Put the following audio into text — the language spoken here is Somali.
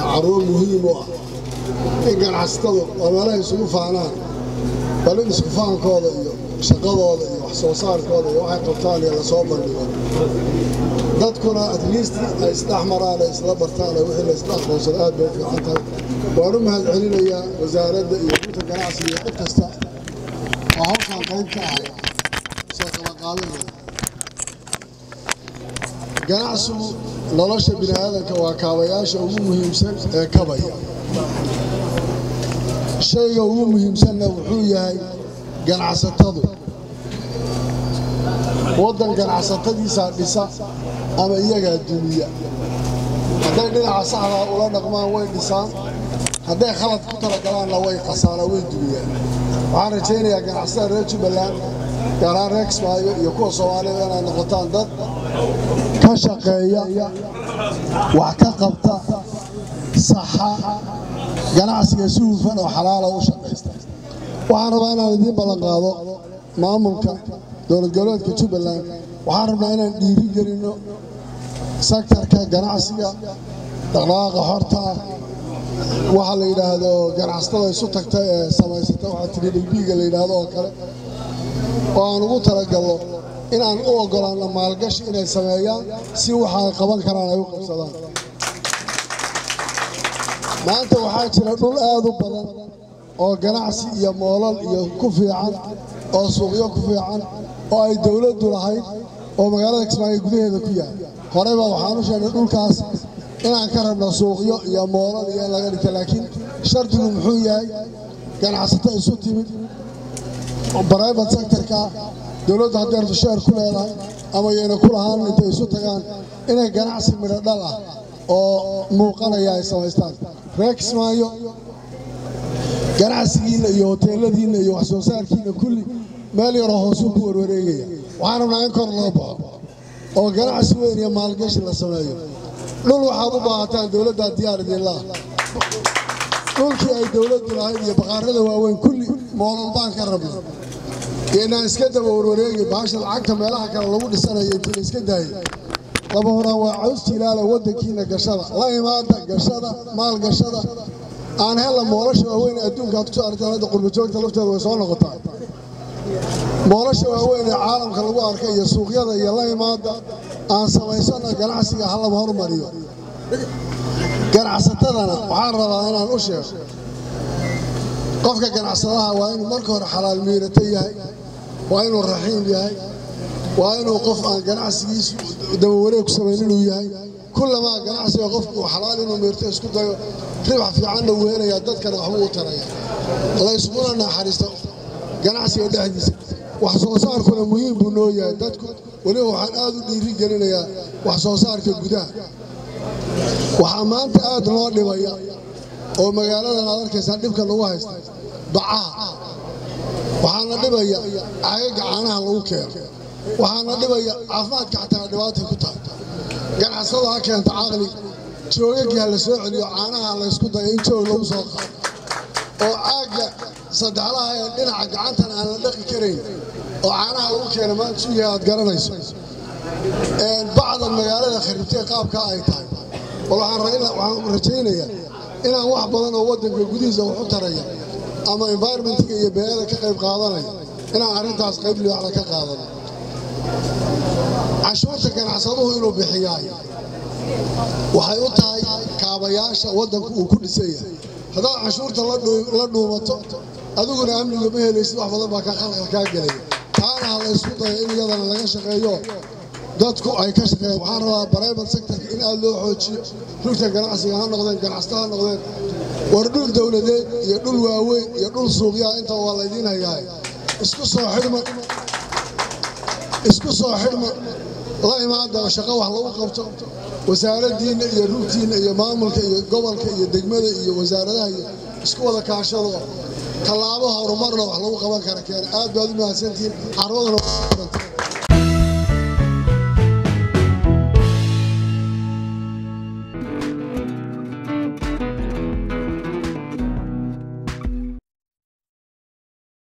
عروض مهمة إن كان عستوى وما يسمو فعنان بل إن سكفان كوضي شقاضي وحصوصار كوضي واحد قبطاني على صوبة اليوم dadkuna at least ay istaxmaraan ay isla bartaan wixii la istaxqoonsan aad bay fiican tahay waan u mahadcelinayaa wasaaradda iyo guddida ganacsiga cid kasta oo hawshan qayb ka ah soo kala qaadanaya ganacsigu nolosha bini'aadanka waa kaabayaasha ugu muhiimsan ee kabaya shayga ugu muhiimsanna wuxuu yahay ganacsatadu waddan ganacsatadiisa dhisa ama iyaga dumiya hadday dhinaca saxda ula dhaqmaan way dhisaan hadday khalad ku talagalaanna way qasaana way dumiyaan waxaan rajaynayaa ganacsatada reer Jubbaland gaar ahaan reer Kismaayo iyo kuwa Soomaaliyeed inay noqotaan dad ka shaqeeya wax ka qabta saxa ganacsiga si hufan oo xalaal ah u shaqeysta waxaan rabaa inaan idin ballan qaado maamulka dowlad goboleedka Jubbaland waxaan rabnaa inaan dhiiri gelino sektorka ganacsiga dhaqdhaqaaqa horta waxa la yiraahdo ganacsatada isu tagta ee samaysata waxa TDB-ga la yiraahdo oo kale oo aan ugu talagalno in aan u ogolaano maalgashi inay sameeyaan si waxa ay qaban karaan ay u qabsadaan maanta waxaa jira dhul aad u badan oo ganacsi iyo moolal iyo ku fiican oo suuqyo ku fiican oo ay dawladdu lahayd oo magaalada Kismaayo gudaheeda ku yaal horeba waxaan u sheegnay dhulkaas inaan ka rabno suuqyo iyo moolal iyo laga dhigto laakiin shardigu muxuu yahay ganacsato isu timid oo private sector-ka dawladda haddii share ku leedahay ama yeena ku lahaan intay isu tagaan inay ganacsi midho dhal ah oo muuqanaya ay samaystaan reer Kismaayo ganacsigiina iyo hoteeladiina iyo wax soo saarkiina kulli meel yar oo hoos u warwareegaya waxaan rabnaa in kor loo baxo oo ganacsi weyn iyo maalgashi la sameeyo dhul waxaad u baahataan dawladda diyaar idin laha dhulkii ay dawladdu lahayd iyo baqaarada waaweyn kulli moolal baan ka rabnaa inaan iska daba warwareegay baasha lacagta meelaha kale lagu dhisanayo intii la iska daayay laba hore waa caws jilaala waddankiina gashada la imaada gashada maal gashada aan hela moolasha waaweyn adduunka aad ku soo aragtaan hadda qurbo joogta lafteeda way soo noqotaa moolasha waaweyn ee caalamka lagu arkay iyo suuqyada iyo la imaada aan samaysana ganacsiga hal laba hormariyo ganacsatadana waxaan rabaa inaan u sheego qofka ganacsadaha waa inuu marka hore xalaal miirato yahay waa inuu raxiim yahay waa inuu qof aan ganacsigiisu daba wareeg ku sameyn inuu yahay kullama ganacsiga qofku xalaal inuu miirto isku dayo ribax fiican la weelaya dadkana waxba u taraya la ismuna naxariisto ganacsiga dhexdiisa wax soo saarkuna muhiim buu noo yahay dadku waliba waxaan aad u dhiiri gelinayaa wax soo saarka gudaha waxaa maanta aad loo dhibaya oo magaaladan aad arkaysaa dhibka lagu haysta bacaha waxaana dhibaya caaga caanaha lagu keeno waxaana dhibaya caafimaadka xataa dhibaato ku tahay ganacsada ha keenta caqli joogagii la soo celiyo caanaha la isku dayo in joog lagu soo qaado oo caaga saddexlaha ee dhinaca gacantan aan la dhaqi karayn oo caanaha lagu keeno maanta suuga aad garanayso bacdan magaalada kharibtay qaabka ay tahay waxaan rajaynayaa inaan wax badan oo waddanka gudihiisa wax u taraya ama environmentka iyo beerada ka qayb qaadanaya inaan arrintaas qayb liwaaxda ka qaadano cashuurta ganacsaduhu inuu bixiyaay waxay u tahay kaabayaasha waddanku uu ku dhisan yahay haddaad cashuurta la dhuumato adiguna amniga ma helaysid wax badan baa khalkhal kaa gelaya taana ha la isku dayo in iyadana laga shaqeeyo dadku ay ka shaqeeyaan waxaan rabaa private sector in aad loo xoojiyo rugta ganacsiga ha noqdeen ganacsatada ha noqdeen war dhul dawladeed iyo dhul waaweyn iyo dhul suuqyaha inta waa laydiin hayaa isku soo xidhma la imaada shaqo wax lagu qabto wasaaraddiina iyo rugtiina iyo maamulka iyo gobolka iyo degmada iyo wasaaradaha isku wada kaashado tallaabo horumarna wax lagu qaban kara keen aad baad u mahadsantihiin carwadana